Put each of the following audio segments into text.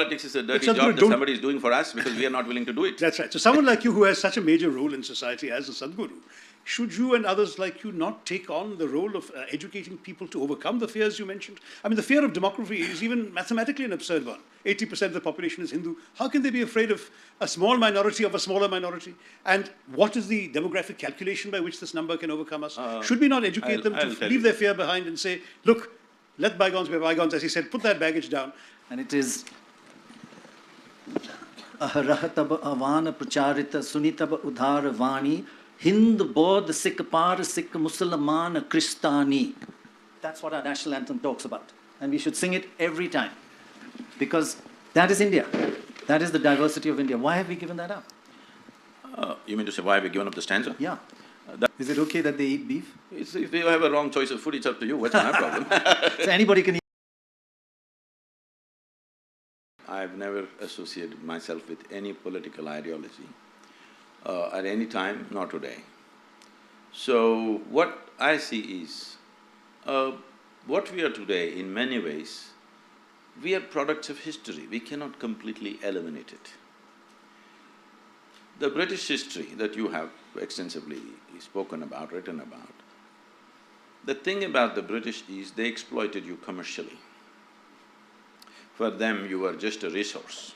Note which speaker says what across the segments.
Speaker 1: politics is a dirty job that somebody is doing for us because we are not willing to do it.
Speaker 2: That's right. So someone like you who has such a major role in society as a Sadhguru, should you and others like you not take on the role of educating people to overcome the fears you mentioned? I mean, the fear of demography is even mathematically an absurd one. 80% of the population is Hindu. How can they be afraid of a small minority of a smaller minority? And what is the demographic calculation by which this number can overcome us? Should we not educate them to leave their fear behind and say, look, let bygones be bygones, as he said, put that baggage down.
Speaker 3: And it is Aharahatab Avana Pracharita Sunitaba Udhara Vani Hind Bodh Sikh Par Sikh Musalman Kristani. That's what our national anthem talks about. And we should sing it every time. Because that is India. That is the diversity of India. Why have we given that up?
Speaker 1: You mean to say why have we given up the stanza?
Speaker 3: Yeah. Is it okay that they eat beef?
Speaker 1: If they have a wrong choice of food, it's up to you. What's my problem?
Speaker 3: So anybody can eat.
Speaker 1: I've never associated myself with any political ideology at any time, not today. So what I see is, what we are today in many ways, we are products of history, we cannot completely eliminate it. The British history that you have extensively spoken about, written about, the thing about the British is they exploited you commercially. For them, you were just a resource.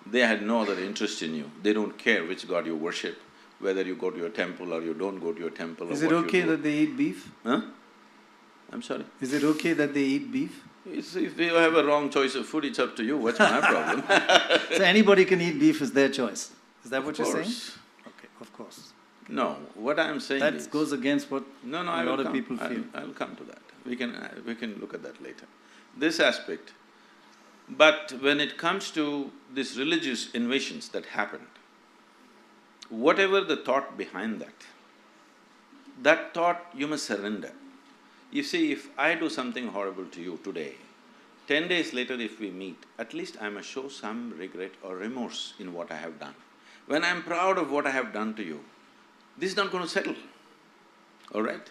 Speaker 1: They had no other interest in you. They don't care which god you worship, whether you go to your temple or you don't go to your temple.
Speaker 3: Is it okay that they eat beef?
Speaker 1: Huh? I'm sorry?
Speaker 3: Is it okay that they eat beef?
Speaker 1: If they have a wrong choice of food, it's up to you. What's my problem?
Speaker 3: So anybody can eat beef is their choice. Is that what you're saying?
Speaker 1: Okay,
Speaker 3: of course.
Speaker 1: No, what I'm saying is…
Speaker 3: That goes against what a lot of people feel.
Speaker 1: I'll come to that. We can look at that later. This aspect. But when it comes to these religious invasions that happened, whatever the thought behind that thought you must surrender. You see, if I do something horrible to you today, 10 days later if we meet, at least I must show some regret or remorse in what I have done. When I'm proud of what I have done to you, this is not going to settle, all right?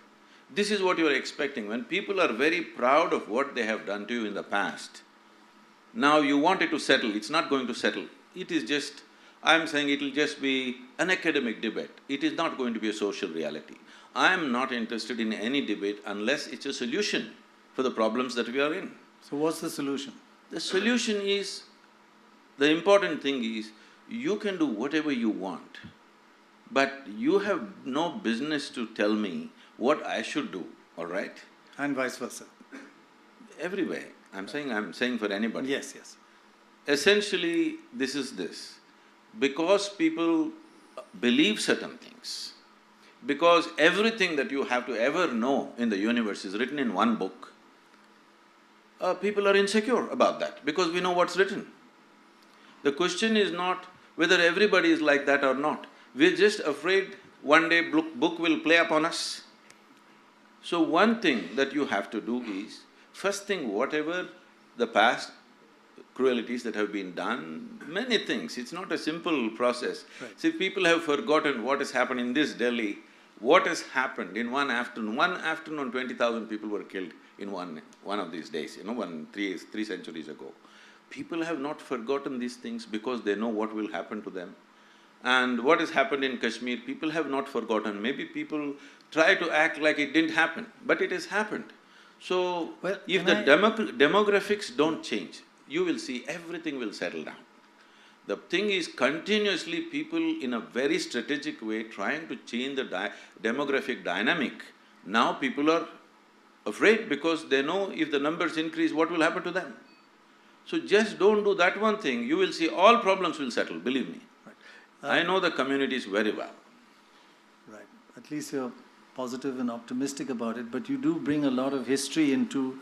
Speaker 1: This is what you're expecting. When people are very proud of what they have done to you in the past, now you want it to settle, it's not going to settle. It is just… I'm saying it'll just be an academic debate. It is not going to be a social reality. I'm not interested in any debate unless it's a solution for the problems that we are in.
Speaker 3: So what's the solution?
Speaker 1: The solution is… the important thing is, you can do whatever you want, but you have no business to tell me what I should do, all right?
Speaker 3: And vice versa.
Speaker 1: Everywhere. I'm saying for anybody.
Speaker 3: Yes, yes.
Speaker 1: Essentially, this is this. Because people believe certain things, because everything that you have to ever know in the universe is written in one book, people are insecure about that because we know what's written. The question is not whether everybody is like that or not. We're just afraid one day book will play upon us. So one thing that you have to do is, first thing, whatever the past cruelties that have been done, many things, it's not a simple process.
Speaker 3: Right.
Speaker 1: See, people have forgotten what has happened in this Delhi, what has happened in one afternoon. One afternoon, 20,000 people were killed in one of these days, three centuries ago. People have not forgotten these things because they know what will happen to them. And what has happened in Kashmir, people have not forgotten. Maybe people try to act like it didn't happen, but it has happened. So, if the demographics don't change, you will see everything will settle down. The thing is, continuously people in a very strategic way trying to change the demographic dynamic. Now people are afraid because they know if the numbers increase, what will happen to them? So just don't do that one thing, you will see all problems will settle, believe me. Right. I know the communities very well.
Speaker 3: Right. At least you're positive and optimistic about it, but you do bring a lot of history into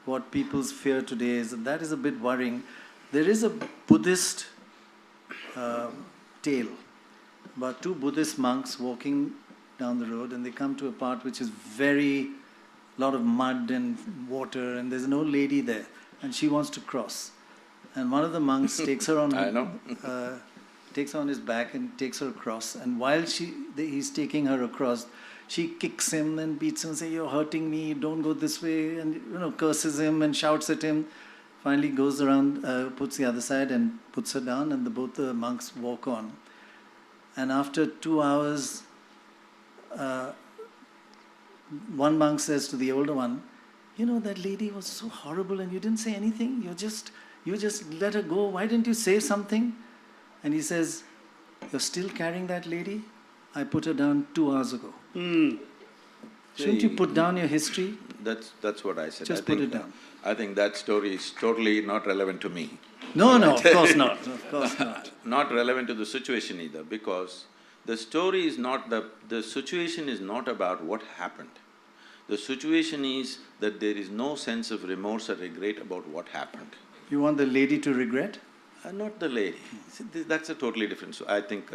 Speaker 3: what people's fear today is, and that is a bit worrying. There is a Buddhist tale about two Buddhist monks walking down the road, and they come to a part which is lot of mud and water, and there's an old lady there, and she wants to cross. And one of the monks takes her on… takes her on his back and takes her across, and while he's taking her across, she kicks him and beats him and says, "You're hurting me, don't go this way," and curses him and shouts at him. Finally goes around, puts the other side and puts her down, and both the monks walk on. And after 2 hours, one monk says to the older one, "You know, that lady was so horrible and you didn't say anything. You just let her go. Why didn't you say something?" And he says, "You're still carrying that lady? I put her down 2 hours ago." Shouldn't you put down your history?
Speaker 1: That's what I said.
Speaker 3: Just put it down.
Speaker 1: I think that story is totally not relevant to me.
Speaker 3: No, of course not. Of course not.
Speaker 1: Not relevant to the situation either, because the story is not the situation is not about what happened. The situation is that there is no sense of remorse or regret about what happened.
Speaker 3: You want the lady to regret?
Speaker 1: Not the lady. See, that's a totally different… I think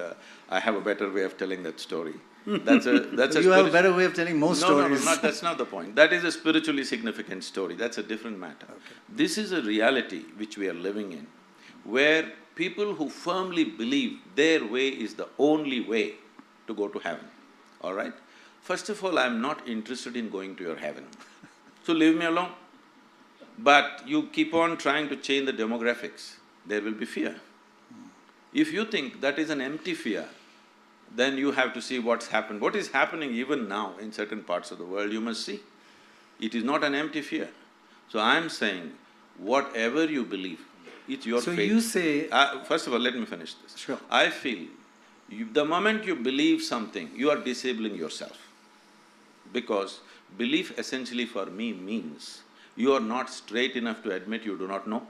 Speaker 1: I have a better way of telling that story. That's a…
Speaker 3: You have a better way of telling most stories.
Speaker 1: No, that's not the point. That is a spiritually significant story, that's a different matter.
Speaker 3: Okay.
Speaker 1: This is a reality which we are living in, where people who firmly believe their way is the only way to go to heaven, all right? First of all, I'm not interested in going to your heaven, so leave me alone. But you keep on trying to change the demographics, there will be fear. If you think that is an empty fear, then you have to see what's happened. What is happening even now in certain parts of the world, you must see. It is not an empty fear. So I'm saying, whatever you believe, it's your faith.
Speaker 3: So you say…
Speaker 1: First of all, let me finish this.
Speaker 3: Sure.
Speaker 1: I feel, the moment you believe something, you are disabling yourself. Because belief essentially for me means you are not straight enough to admit you do not know.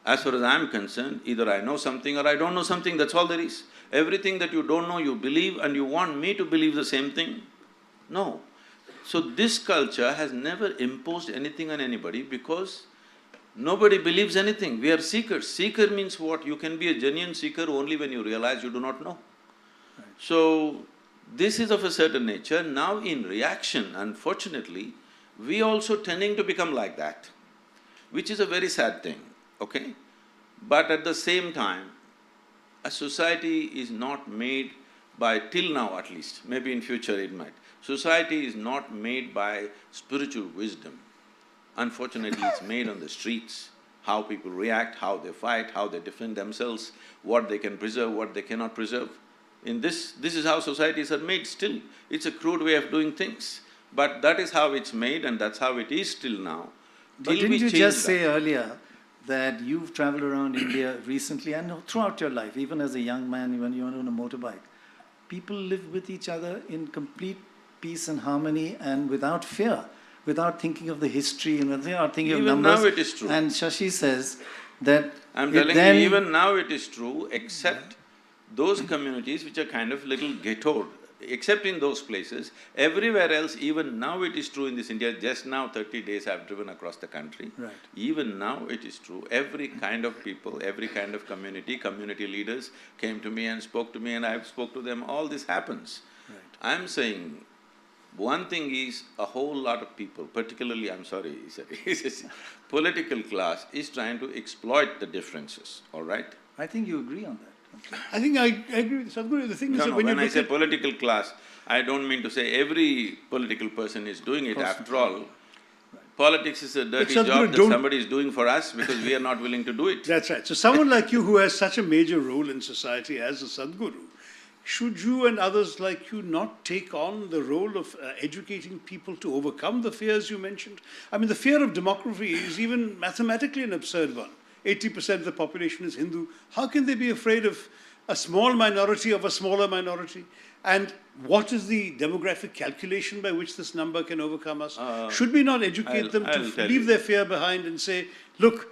Speaker 1: As far as I'm concerned, either I know something or I don't know something, that's all there is. Everything that you don't know, you believe, and you want me to believe the same thing? No. So this culture has never imposed anything on anybody because nobody believes anything. We are seekers. Seeker means what? You can be a genuine seeker only when you realize you do not know.
Speaker 3: Right.
Speaker 1: So, this is of a certain nature. Now in reaction, unfortunately, we also tending to become like that, which is a very sad thing, okay? But at the same time, a society is not made by… till now at least, maybe in future it might. Society is not made by spiritual wisdom. Unfortunately, it's made on the streets, how people react, how they fight, how they defend themselves, what they can preserve, what they cannot preserve. In this is how societies are made still. It's a crude way of doing things, but that is how it's made and that's how it is till now.
Speaker 3: But didn't you just say earlier that you've traveled around India recently and throughout your life, even as a young man, when you were on a motorbike, people live with each other in complete peace and harmony and without fear, without thinking of the history and without thinking of numbers.
Speaker 1: Even now it is true.
Speaker 3: And Sashi says that…
Speaker 1: I'm telling you, even now it is true, except those communities which are kind of little ghettoed, except in those places. Everywhere else, even now it is true in this India, just now 30 days I've driven across the country.
Speaker 3: Right.
Speaker 1: Even now it is true, every kind of people, every kind of community leaders came to me and spoke to me and I spoke to them, all this happens.
Speaker 3: Right.
Speaker 1: I'm saying, one thing is a whole lot of people, particularly, I'm sorry, political class is trying to exploit the differences, all right?
Speaker 3: I think you agree on that.
Speaker 2: I think I agree with Sadhguru. The thing is that
Speaker 1: when I say political class, I don't mean to say every political person is doing it. After all, politics is a dirty job that somebody is doing for us because we are not willing to do it.
Speaker 2: That's right. So someone like you who has such a major role in society as a Sadhguru, should you and others like you not take on the role of educating people to overcome the fears you mentioned? I mean, the fear of demography is even mathematically an absurd one. 80% of the population is Hindu. How can they be afraid of a small minority of a smaller minority? And what is the demographic calculation by which this number can overcome us? Should we not educate them to leave their fear behind and say, look,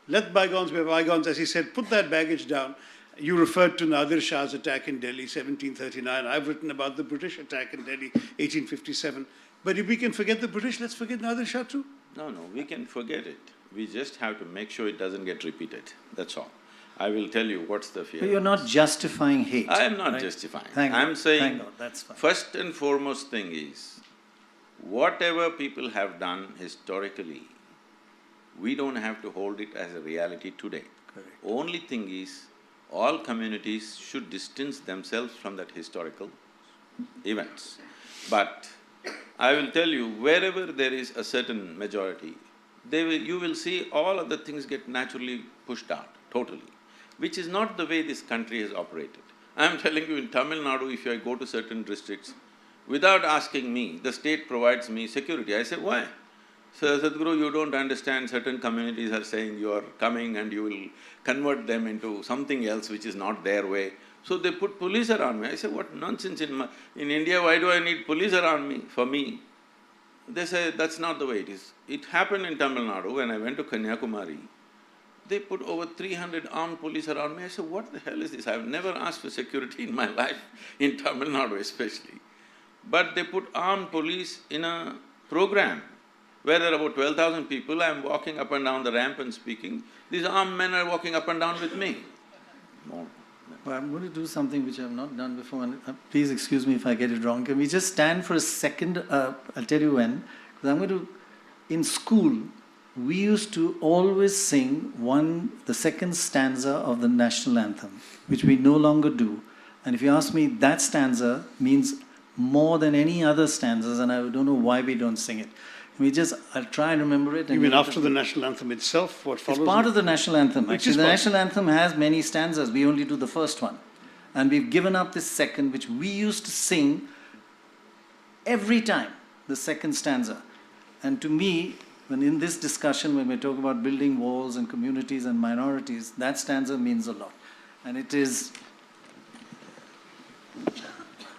Speaker 2: let bygones be bygones, as he said, put that baggage down. You referred to Nadir Shah's attack in Delhi, 1739. I've written about the British attack in Delhi, 1857. But if we can forget the British, let's forget Nadir Shah too.
Speaker 1: No, we can forget it. We just have to make sure it doesn't get repeated, that's all. I will tell you what's the fear.
Speaker 3: But you're not justifying hate.
Speaker 1: I am not justifying.
Speaker 3: I'm
Speaker 1: saying,
Speaker 3: that's fine.
Speaker 1: First and foremost thing is, whatever people have done historically, we don't have to hold it as a reality today.
Speaker 3: Correct.
Speaker 1: Only thing is, all communities should distance themselves from that historical events. But I will tell you, wherever there is a certain majority, you will see all other things get naturally pushed out, totally, which is not the way this country has operated. I'm telling you, in Tamil Nadu, if I go to certain districts, without asking me, the state provides me security. I say, why? So, Sadhguru, you don't understand, certain communities are saying you are coming and you will convert them into something else which is not their way. So they put police around me. I say, what nonsense, in India, why do I need police around me, for me? They say, that's not the way it is. It happened in Tamil Nadu when I went to Kanyakumari. They put over 300 armed police around me. I said, what the hell is this? I've never asked for security in my life, in Tamil Nadu especially. But they put armed police in a program where there are about 12,000 people, I'm walking up and down the ramp and speaking. These armed men are walking up and down with me. No.
Speaker 3: Well, I'm going to do something which I've not done before, and please excuse me if I get it wrong. Can we just stand for a second? I'll tell you when. Because I'm going to… In school, we used to always sing the second stanza of the national anthem, which we no longer do. And if you ask me, that stanza means more than any other stanzas, and I don't know why we don't sing it. I'll try and remember it.
Speaker 2: You mean after the national anthem itself, what follows?
Speaker 3: It's part of the national anthem. Actually, the national anthem has many stanzas. We only do the first one. And we've given up this second, which we used to sing every time, the second stanza. And to me, when in this discussion, when we talk about building walls and communities and minorities, that stanza means a lot. And it is…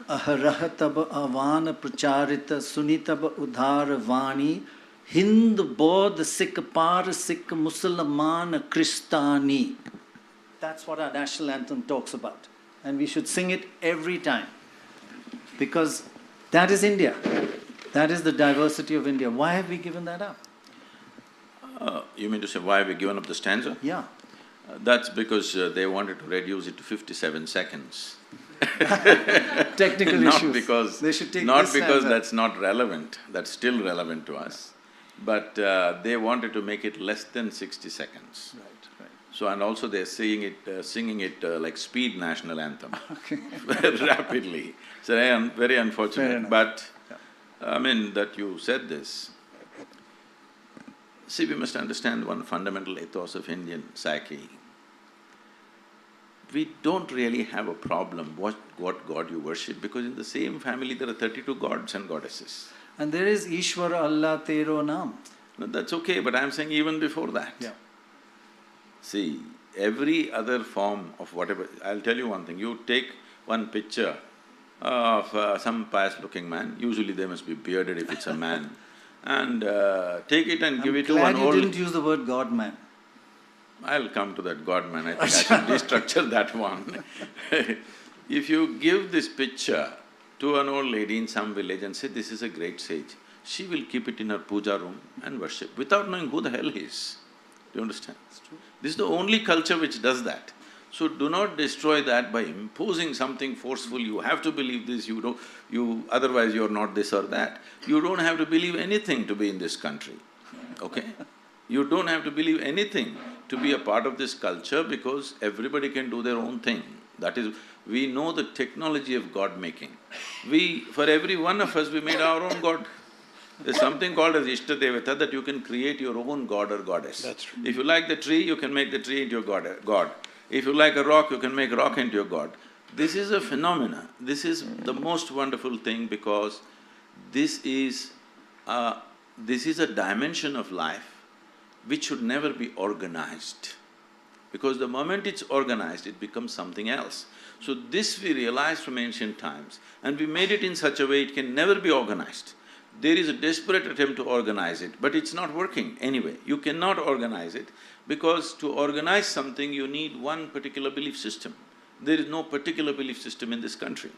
Speaker 3: Aharahatab avana pracharita sunitab udhara vani Hind Bodh Sikh Par Sikh Musalman Kristani. That's what our national anthem talks about. And we should sing it every time. Because that is India. That is the diversity of India. Why have we given that up?
Speaker 1: You mean to say, why have we given up the stanza?
Speaker 3: Yeah.
Speaker 1: That's because they wanted to reduce it to 57 seconds.
Speaker 3: Technical
Speaker 1: not
Speaker 3: issues.
Speaker 1: Because,
Speaker 3: they should take
Speaker 1: not because that's not relevant, that's still relevant to us, but they wanted to make it less than 60 seconds.
Speaker 3: Right.
Speaker 1: So, and also they're singing it like speed national anthem,
Speaker 3: Okay.
Speaker 1: rapidly. So, very unfortunate, but I mean that you said this. See, we must understand one fundamental ethos of Indian psyche. We don't really have a problem what God you worship, because in the same family there are 32 gods and goddesses.
Speaker 3: And there is Ishwara Allah Tero Naam.
Speaker 1: No, that's okay, but I'm saying even before that.
Speaker 3: Yeah.
Speaker 1: See, every other form of whatever… I'll tell you one thing, you take one picture of some pious-looking man, usually they must be bearded if it's a man, and take it and give it to one old…
Speaker 3: I'm glad you didn't use the word God-man.
Speaker 1: I'll come to that God-man, I think I should restructure that one. If you give this picture to an old lady in some village and say, this is a great sage, she will keep it in her puja room and worship without knowing who the hell he is. Do you understand?
Speaker 3: That's true.
Speaker 1: This is the only culture which does that. So do not destroy that by imposing something forceful, you have to believe this, otherwise you're not this or that. You don't have to believe anything to be in this country, okay? You don't have to believe anything to be a part of this culture, because everybody can do their own thing. That is, we know the technology of God-making. For every one of us, we made our own God. There's something called as Ishta Devata, that you can create your own god or goddess.
Speaker 2: That's true.
Speaker 1: If you like the tree, you can make the tree into your god. If you like a rock, you can make rock into your god. This is a phenomena. This is the most wonderful thing, because this is a dimension of life which should never be organized. Because the moment it's organized, it becomes something else. So this we realized from ancient times, and we made it in such a way it can never be organized. There is a desperate attempt to organize it, but it's not working anyway. You cannot organize it, because to organize something you need one particular belief system. There is no particular belief system in this country.